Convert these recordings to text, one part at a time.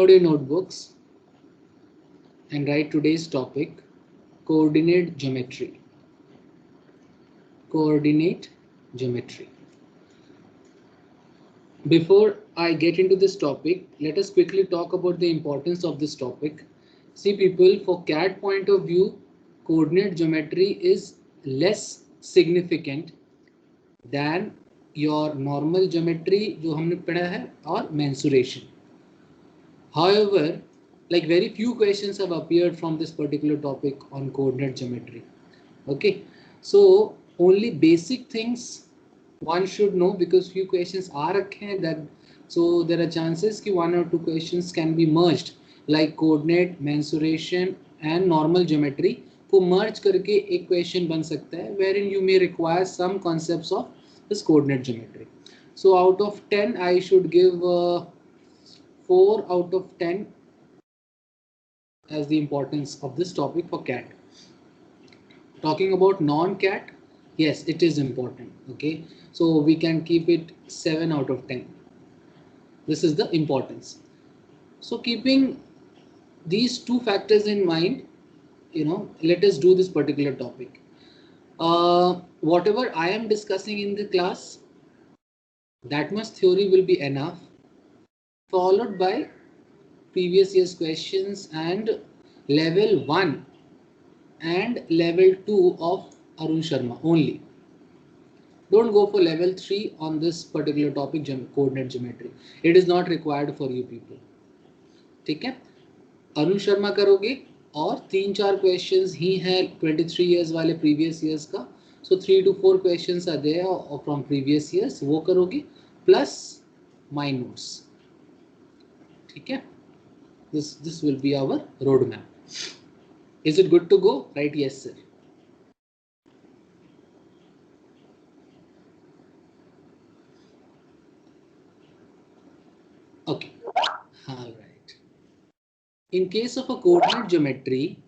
Out your notebooks and write today's topic, coordinate geometry. Coordinate geometry. Before I get into this topic, let us quickly talk about the importance of this topic. See people, for CAD point of view, coordinate geometry is less significant than your normal geometry जो हमने पढ़ा है और mensuration. However, like very few questions have appeared from this particular topic on coordinate geometry. Okay, so only basic things one should know because few questions are रखे that, so there are chances कि one or two questions can be merged like coordinate, mensuration and normal geometry को merge करके एक question बन सकता है wherein you may require some concepts of this coordinate geometry. So out of 10 I should give 4 out of 10 as the importance of this topic for CAD. Talking about non-CAD, yes, it is important. Okay, so we can keep it 7 out of 10. This is the importance. So keeping these two factors in mind, let us do this particular topic. Whatever I am discussing in the class, that much theory will be enough, followed by previous year's questions and level 1 and level 2 of Arun Sharma only. Don't go for level 3 on this particular topic, coordinate geometry. It is not required for you people. ठीक है, अरुण शर्मा करोगे और 3-4 questions ही हैं 23 years वाले previous years का. So 3 to 4 questions are there from previous years, वो करोगे plus my notes. ठीक है, this will be our roadmap. Is it good to go? Right? Yes, sir. Okay. All right. In case of coordinate geometry,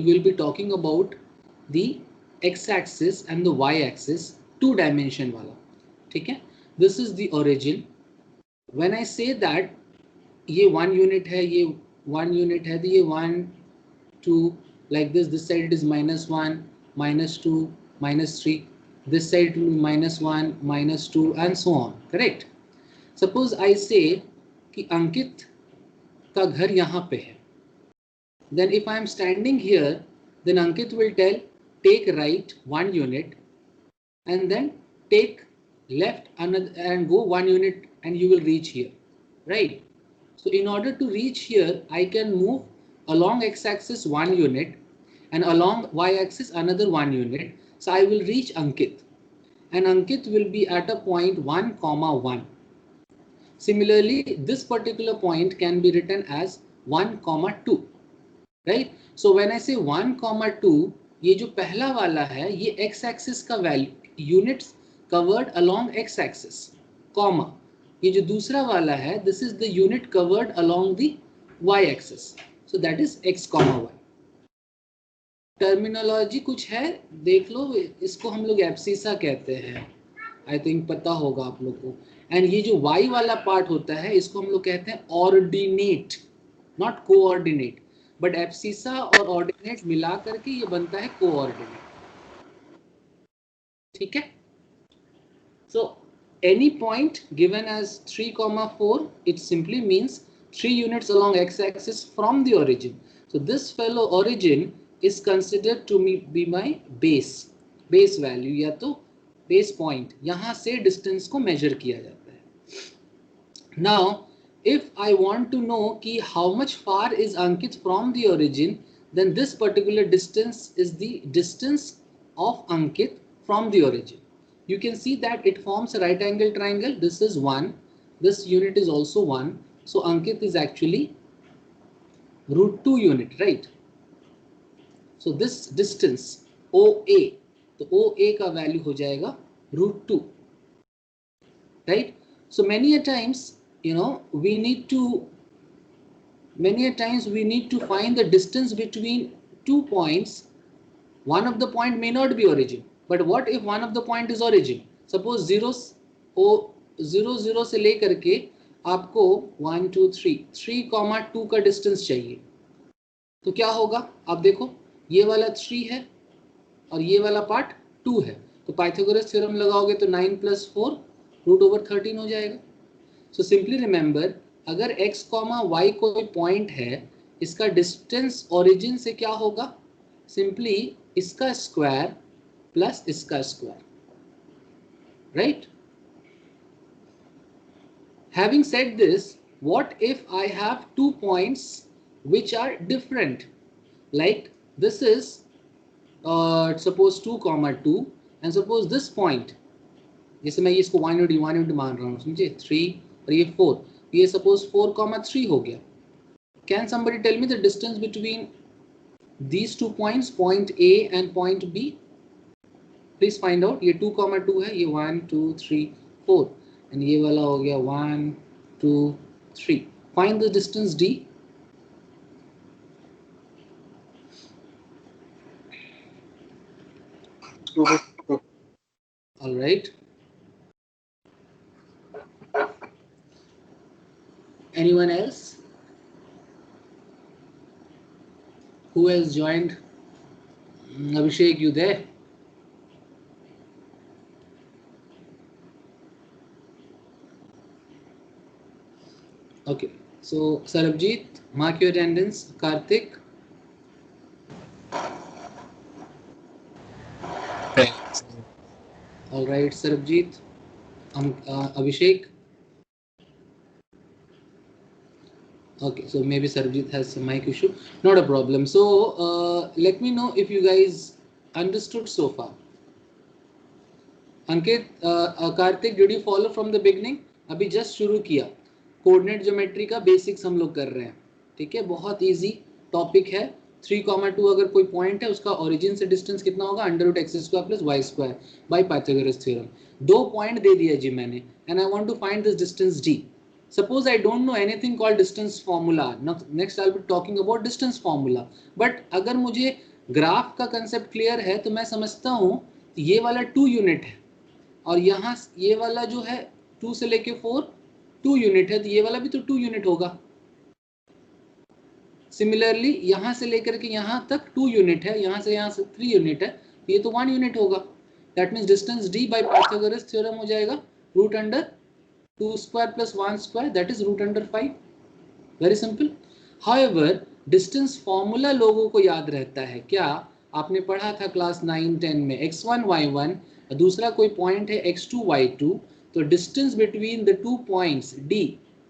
we'll be talking about the x-axis and the y-axis, 2-dimension wala. Okay? This is the origin. When I say that ये 1 unit है, ये 1 unit है, ये 1, 2, like this. This side it is -1, -2, -3. This side it will be -1, -2, and so on. Correct? Suppose I say कि अंकित का घर यहाँ पे है. Then if I am standing here, then Ankit will tell, take right 1 unit and then take left another and go 1 unit and you will reach here, right? So in order to reach here, I can move along x-axis 1 unit and along y-axis another 1 unit. So I will reach Ankit and Ankit will be at a point 1, 1. Similarly, this particular point can be written as 1, 2. Right? So when I say 1, 2, ये जो पहला वाला है ये x axis का value units covered along x axis, comma ये जो दूसरा वाला है this is the unit covered along the y axis. So that is x, y. Terminology कुछ है, देख लो, इसको हम लोग एब्सिसा कहते हैं, आई थिंक पता होगा आप लोग को. एंड ये जो y वाला पार्ट होता है इसको हम लोग कहते हैं ordinate, not coordinate. But abscissa और ऑर्डिनेट मिला करके ये बनता है कोऑर्डिनेट. ठीक है. So any point given as 3, 4, it simply means 3 units along x-axis from the origin. So this fellow origin is considered to be my base value या तो base point. यहाँ से distance को measure किया जाता है. Now if I want to know कि how much far is Ankit from the origin, then this particular distance is the distance of Ankit from the origin. You can see that it forms a right angle triangle. This is 1. This unit is also 1. So Ankit is actually √2 unit, right? So this distance OA, तो OA का value हो जाएगा √2, right? So many a times, we need to find the distance between 2 points. One of the point may not be origin, but what if one of the point is origin? Suppose 0 से लेकर के आपको 1 2 3 का distance चाहिए, तो क्या होगा आप देखो, ये वाला 3 है और ये वाला पार्ट 2 है, तो पाइथागोरस थ्योरम लगाओगे तो 9 + 4 √13 हो जाएगा। सो सिंपली रिमेंबर, अगर x, y कोई पॉइंट है, इसका डिस्टेंस ओरिजिन से क्या होगा, सिंपली इसका स्क्वायर प्लस इसका square, right. Having said this, what if I have 2 points which are different? Like this is suppose 2, 2 and suppose this point, जैसे मैं इसको 1 यूनिट मान रहा हूँ, समझे, 3 और ये 4, ये suppose 4, 3 हो गया. Can somebody tell me the distance between these 2 points, point A and point B? Please find out. ये 2, 2 है, ये 1 2 3 4 and ये वाला हो गया 1 2 3. Find the distance D. All right. Anyone else who has joined? Abhishek, you there? Okay, so Sarabjit, mark your attendance. Karthik. All right, Sarabjit. Abhishek. Okay, so maybe Sarabjit has some mic issue. Not a problem. So let me know if you guys understood so far. Ankit, Karthik, did you follow from the beginning? अभी just शुरू किया, coordinate geometry का basics हम लोग कर रहे हैं, ठीक है, बहुत इजी टॉपिक है. 3, 2 अगर कोई पॉइंट है, उसका ओरिजिन से डिस्टेंस कितना होगा, √x² + y² by Pythagoras theorem. 2 point दे दिया जी मैंने, and I want to find this distance d. Suppose I don't know anything called distance formula. Next I'll be talking about distance formula. But अगर मुझे graph का concept clear है, तो मैं समझता हूँ ये वाला 2 यूनिट है और यहाँ ये वाला जो है 2 से लेके 4 2 यूनिट है, तो ये वाला भी तो 2 यूनिट होगा. सिमिलरली यहाँ से लेकर के यहाँ तक 2 यूनिट है, यहाँ से 3 यूनिट है, तो ये तो 1 यूनिट होगा. That means distance d bye Pythagoras theorem हो जाएगा √2² + 1², that is √5. Very simple. However, distance formula लोगों को याद रहता है क्या? आपने पढ़ा था क्लास 9 10 में, x1 y1, दूसरा कोई पॉइंट है x2 y2, तो distance between the 2 points d,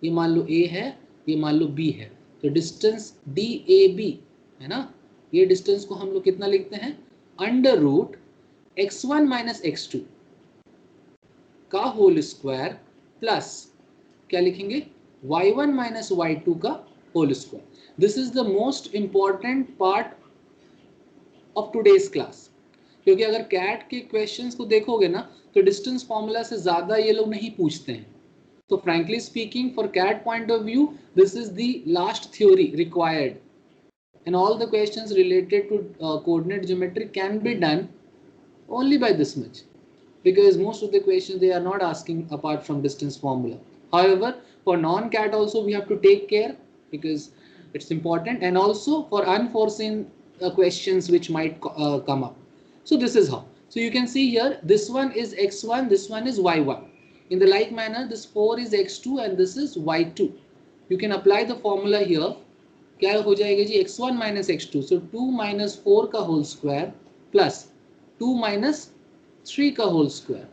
ये मान लो a है, ये मान लो b है, तो डिस्टेंस DAB है ना, ये डिस्टेंस को हम लोग कितना लिखते हैं, √x1 - x2 का होल स्क्वायर प्लस क्या लिखेंगे, y1 - y2 का whole square. This is the most important part of today's class, क्योंकि अगर कैट के क्वेश्चंस को देखोगे ना, तो डिस्टेंस फॉर्मूला से ज्यादा ये लोग नहीं पूछते हैं. तो frankly speaking, for CAT point of view, this is the last theory required, and all the questions related to coordinate geometry can be done only by this much, because most of the questions they are not asking apart from distance formula. However, for non-cat also we have to take care, because it's important, and also for unforeseen questions which might come up. So this is how. So you can see here, this one is x1, this one is y1. In the like manner, this 4 is x2 and this is y2. You can apply the formula here. क्या हो जाएगा जी, x1 - x2, so 2 - 4 का whole square plus 2 - 3 का whole square,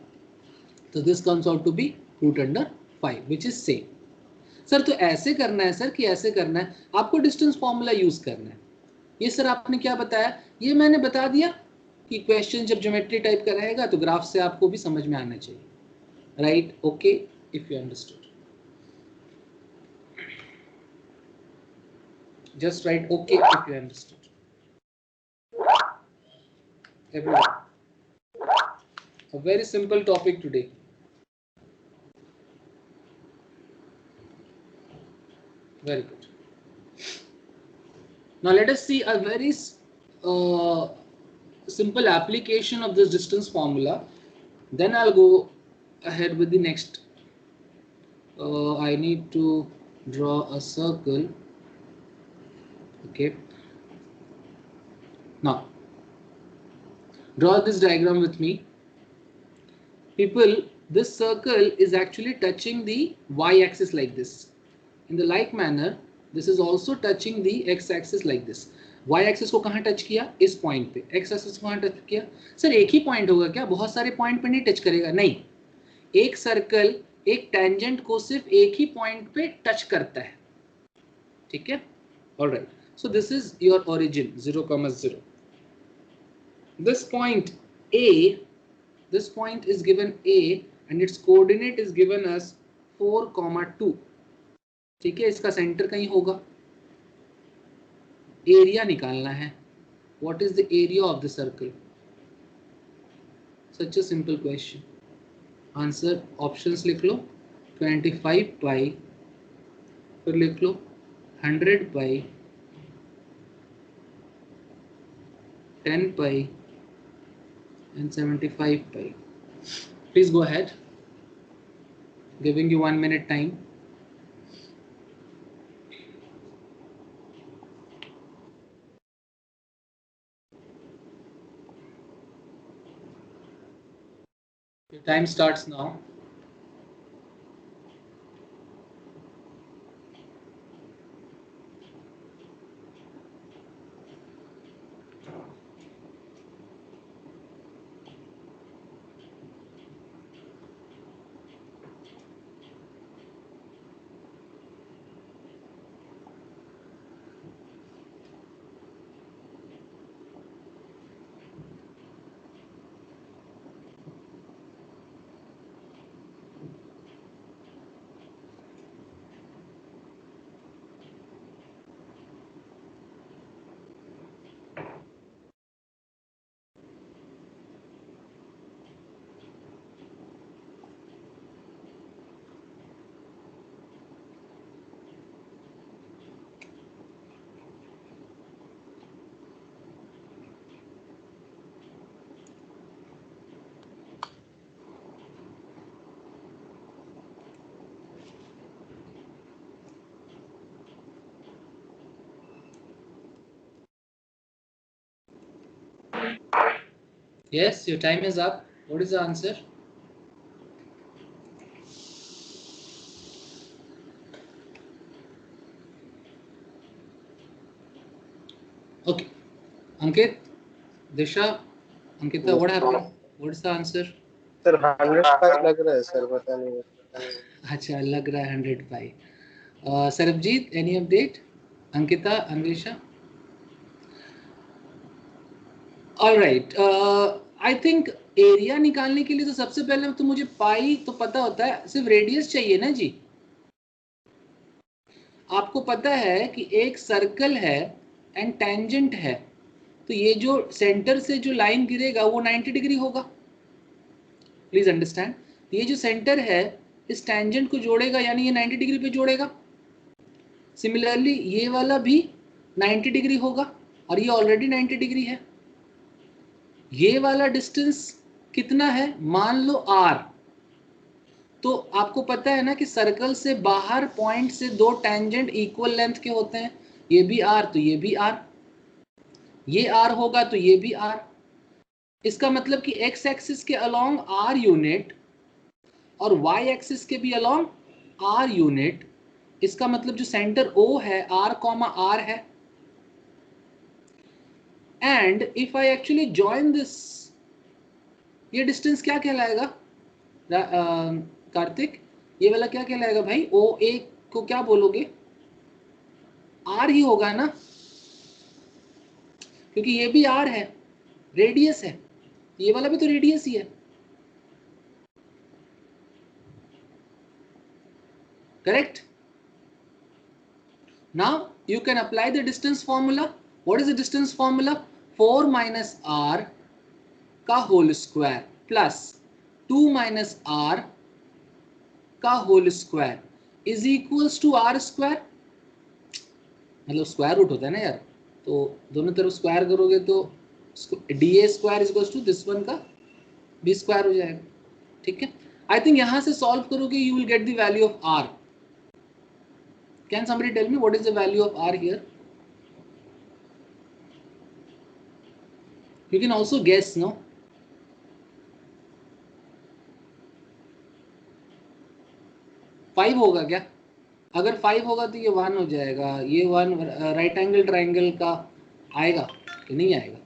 तो this comes out to be √5, which is same. Sir तो ऐसे करना है सर कि ऐसे करना है, आपको डिस्टेंस फॉर्मूला यूज करना है. ये सर आपने क्या बताया, ये मैंने बता दिया कि क्वेश्चन जब ज्योमेट्री टाइप का रहेगा तो ग्राफ से आपको भी समझ में आना चाहिए, right? Okay, if you understood, just write okay if you understood. Everyone, a very simple topic today. Very good. Now let us see a very simple application of this distance formula, then I'll go ahead with the next I need to draw a circle. Okay, now draw this diagram with me. People, this circle is actually touching the y-axis like this. In the like manner, this is also touching the x-axis like this. y-axis को कहाँ touch किया? इस point पे. x-axis को कहाँ touch किया? Sir एक ही point होगा क्या? बहुत सारे पॉइंट पे नहीं टच करेगा? नहीं, एक सर्कल एक टेंजेंट को सिर्फ एक ही पॉइंट पे टच करता है. ठीक है? Alright. So this is your origin 0,0. This point A, this point is given A and its coordinate is given as 4,2. ठीक है, इसका सेंटर कहीं होगा. एरिया निकालना है. What is the area of the circle? Such a simple question. Answer options लिख लो. 25 पाई, फिर लिख लो 100 पाई, 10 पाई and 75 pi. Please go ahead. Giving you 1 minute time. Your time starts now. Yes, your time is up. What is the answer? Okay. Ankit, Disha, Ankita, what happened? What is the answer? Sir 100 लग रहा है sir, पता नहीं. अच्छा, लग रहा है 100 पाई. Sarabjit, any update? Ankita, Anvesha? All right. I think area निकालने के लिए तो सबसे पहले तो मुझे पाई तो पता होता है, सिर्फ रेडियस चाहिए ना जी. आपको पता है कि एक सर्कल है एंड टेंजेंट है, तो ये जो सेंटर से जो लाइन गिरेगा वो 90 डिग्री होगा. प्लीज अंडरस्टैंड, ये जो सेंटर है इस टेंजेंट को जोड़ेगा, यानी ये 90 डिग्री पे जोड़ेगा. सिमिलरली ये वाला भी 90 डिग्री होगा और ये ऑलरेडी 90 डिग्री है. ये वाला डिस्टेंस कितना है? मान लो r. तो आपको पता है ना कि सर्कल से बाहर पॉइंट से दो टेंजेंट इक्वल लेंथ के होते हैं. ये भी r तो ये भी r, ये r होगा तो ये भी r. इसका मतलब कि x एक्सिस के अलोंग r यूनिट और y एक्सिस के भी अलोंग r यूनिट. इसका मतलब जो सेंटर O है r, r है. And if I actually join this, ये डिस्टेंस क्या कहलाएगा कार्तिक? ये वाला क्या कहलाएगा भाई? OA को क्या बोलोगे? R ही होगा ना, क्योंकि ये भी R है, रेडियस है. ये वाला भी तो रेडियस ही है. Correct. Now you can apply the distance formula. What is the distance formula? 4 minus r का whole square plus 2 minus r का whole square is equals to r square. मतलब स्क्वायर रूट होता है ना यार, तो दोनों तरफ स्क्वायर करोगे तो d a square is equals to this one का बी स्क्वायर हो जाएगा. ठीक है. आई थिंक यहां से सॉल्व करोगे you will get the value of r. Can somebody tell me what is the value of r here? You can also guess, no? Five होगा क्या? अगर 5 होगा तो ये 1 हो जाएगा. ये 1 राइट एंगल ट्राइंगल का आएगा कि नहीं आएगा?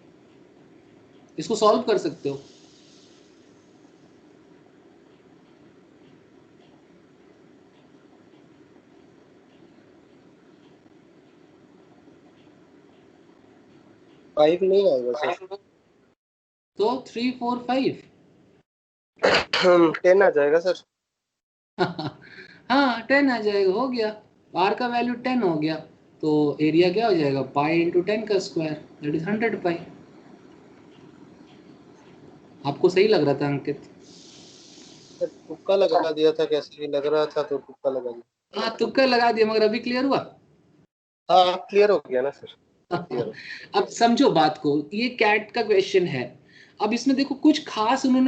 इसको सॉल्व कर सकते हो. फाइव नहीं आएगा सर. तो 3 4 5 10 आ जाएगा सर. हाँ 10 आ जाएगा. हो गया. आर का वैल्यू 10 हो गया तो एरिया क्या हो जाएगा? पाई इंटू 10 का स्क्वायर, दैट इज 100 पाई. आपको सही लग रहा था अंकित? सर तुक्का लगा दिया था, कैसे भी लग रहा था तो तुक्का लगा दिया. हाँ तुक्का लगा दिया, मगर अभी क्लियर हुआ. हाँ क्लियर हो गया ना सर. क्लियर हो. अब समझो बात को, ये कैट का क्वेश्चन है. अब इसमें देखो कुछ खास उन्होंने